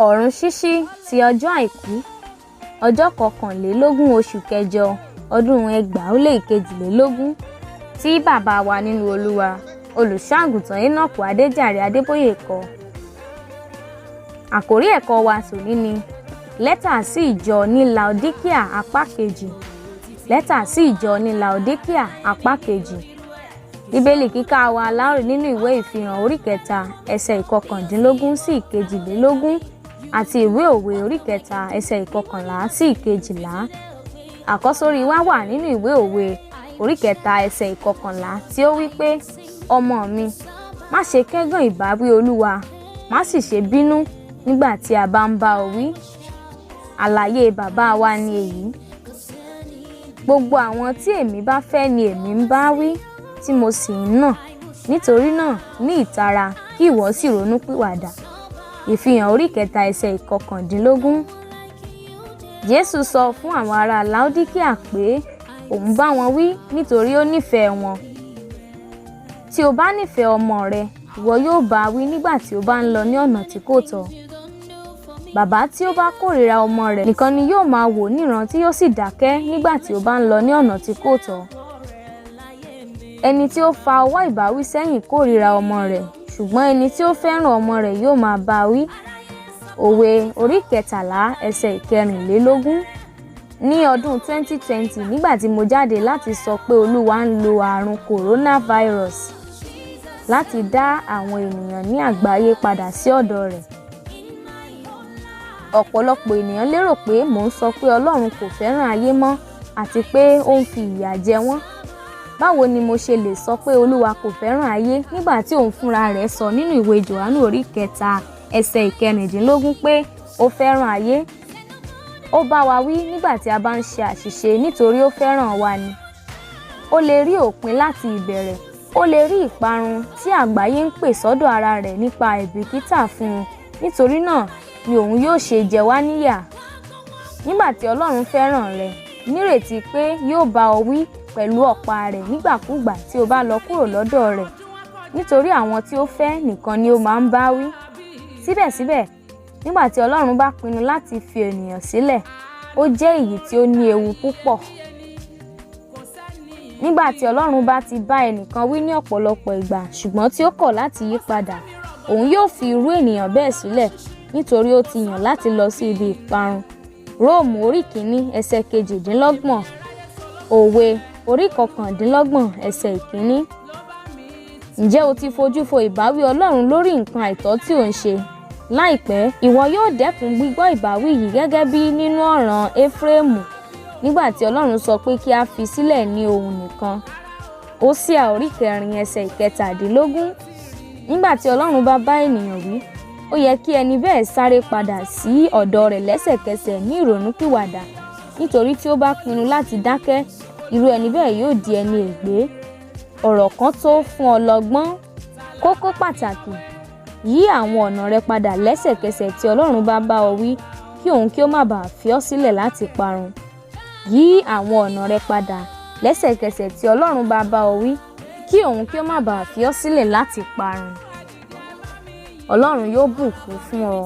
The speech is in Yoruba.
Ọ̀run ṣíṣí ti ọjọ́ àìkú ọjọ́ 21 oṣù kẹjọ ọdún 2022 tí bàbá wa nínú Olúwa olùṣọ́-àgùntàn Énọ́kù Adéjàre Adébóyè kọ. Àkórí ẹ̀kọ́ wa tòní ni lẹ́tà sí ìjọ ní Laodíkíà apá kejì. Lẹ́tà sí ìjọ ní Laodíkíà apá kejì. Bíbélì kíkà wa láòrí nínú ìwé ìfihàn orí 3 ẹsẹ̀ 19 sí 22 àti ìwé òwe orí 3 ẹsẹ̀ 11 sí 12. Àkọ́sórí wa wà nínú ìwé òwe orí 3 ẹsẹ̀ 11 tí ó wí pé, ọmọ mi, má ṣe kẹ́gàn ìbáwí Olúwa, má sì ṣe bínú nígbà tí a bá ń bá ọ wí. Àlàyé bàbá wa ni èyí. Gbogbo àwọn tí èmi bá fẹ́ ni èmi ń bá wí, tí mo sì ń nà. Nítorí náà ní ìtara kí ìwọ sì ronúpìwàdà. Ìfihàn orí 3 ẹsẹ̀ 19. Jésù sọ fún àwọn ará Laodíkíà pé òun bá wọn wí nítorí ó nífẹ̀ẹ́ wọn. Tí o bá nífẹ̀ẹ́ ọmọ rẹ, ìwọ yóò bá wí nígbà tí ó bá ń lọ ní ọ̀nà tí kò tọ́. Bàbá tí ó bá kórìíra ọmọ rẹ̀ nìkan ni yóò máa wò níran tí yóò sì dákẹ́ nígbà tí ó bá ń lọ ní ọ̀nà tí kò tọ́. Ẹni tí ó fa ọwọ́ ìbáwí sẹ́yìn kórìíra ọmọ rẹ̀, ṣùgbọ́n ẹni tí ó fẹ́ràn ọmọ rẹ̀ yóò máa bá wí. Òwe orí 13 ẹsẹ̀ 24. Ní ọdún 2020 nígbà tí mo jáde láti sọ pé Olúwa ń lo àrùn coronavirus láti dá àwọn ènìyàn ní àgbáyé padà sí ọ̀dọ̀ rẹ̀. Ọ̀pọ̀lọpọ̀ ènìyàn lérò pé mò ń sọ pé Ọlọ́run kò fẹ́ràn ayé mọ́ àti pé ó ń fi ìyà jẹ wọ́n. Báwo ni mo ṣe lè sọ pé Olúwa kò fẹ́ràn ayé nígbà tí òun fúnra rẹ̀ sọ nínú ìwé Jòhánù orí 3 ẹsẹ̀ 16 pé ó fẹ́ràn ayé? Ó bá wa wí nígbà tí a bá ń ṣe àṣìṣe nítorí ó fẹ́ràn wa ni. Ó lè rí òpin láti ìbẹ̀rẹ̀. Ó lè rí ìparun tí àgbáyé ń pè sọ́dọ̀ ara rẹ̀ nípa àìbìkítà fún un. Nítorí náà ni òun yóò ṣe jẹ wá níyà. Nígbà tí Ọlọ́run fẹ́ràn rẹ, nírètí pé yóò bá ọ wí pẹ̀lú ọ̀pá rẹ̀ nígbàkúgbà tí o bá lọ kúrò lọ́dọ̀ rẹ̀. Nítorí àwọn tí ó fẹ́ nìkan ni ó máa ń bá wí. Síbẹ̀síbẹ̀, nígbà tí Ọlọ́run bá pinnu láti fi ènìyàn sílẹ̀, ó jẹ́ èyí tí ó ní ewu púpọ̀. Nígbà tí Ọlọ́run bá ti bá ẹnìkan wí ní ọ̀pọ̀lọpọ̀ ìgbà ṣùgbọ́n tí ó kọ̀ láti yí padà, òun yóò fi irú ènìyàn bẹ́ẹ̀ sílẹ̀ nítorí ó ti yàn láti lọ sí ibi ìparun. Róòmù orí 1 ẹsẹ̀ 28. Òwe orí 29 ẹsẹ̀ 1. Ǹjẹ́ o ti fojú fo ìbáwí Ọlọ́run lórí nǹkan àìtọ́ tí ò ń ṣe? Láìpẹ́, ìwọ yóò dẹ́kun gbígbọ́ ìbáwí yìí gẹ́gẹ́ bí nínú ọ̀ràn Éfrémù nígbà tí Ọlọ́run sọ pé kí a fi sílẹ̀ ní ohùn nìkan. Hósíà orí 4 ẹsẹ̀ 17. Nígbà tí Ọlọ́run bá bá ènìyàn wí, ó yẹ kí ẹni bẹ́ẹ̀ sáré padà sí ọ̀dọ̀ rẹ̀ lẹ́sẹ̀kẹsẹ̀ ní ìrònúpìwàdà, nítorí tí ó bá pinnu láti dákẹ́, irú ẹni bẹ́ẹ̀ yóò di ẹni ègbé. Ọ̀rọ̀ kan tó fún ọlọ́gbọ́n. Kókó pàtàkì: yí àwọn ọ̀nà rẹ padà lẹ́sẹ̀kẹsẹ̀ tí Ọlọ́run bá bá ọ wí kí òun kí ó má bàa fi ọ́ sílẹ̀ láti parun. Yí àwọn ọ̀nà rẹ padà lẹ́sẹ̀kẹsẹ̀ tí Ọlọ́run bá bá ọ wí kí òun kí ó má bàa fi ọ́ sílẹ̀ láti parun. Ọlọ́run yóò bùkún fún ọ.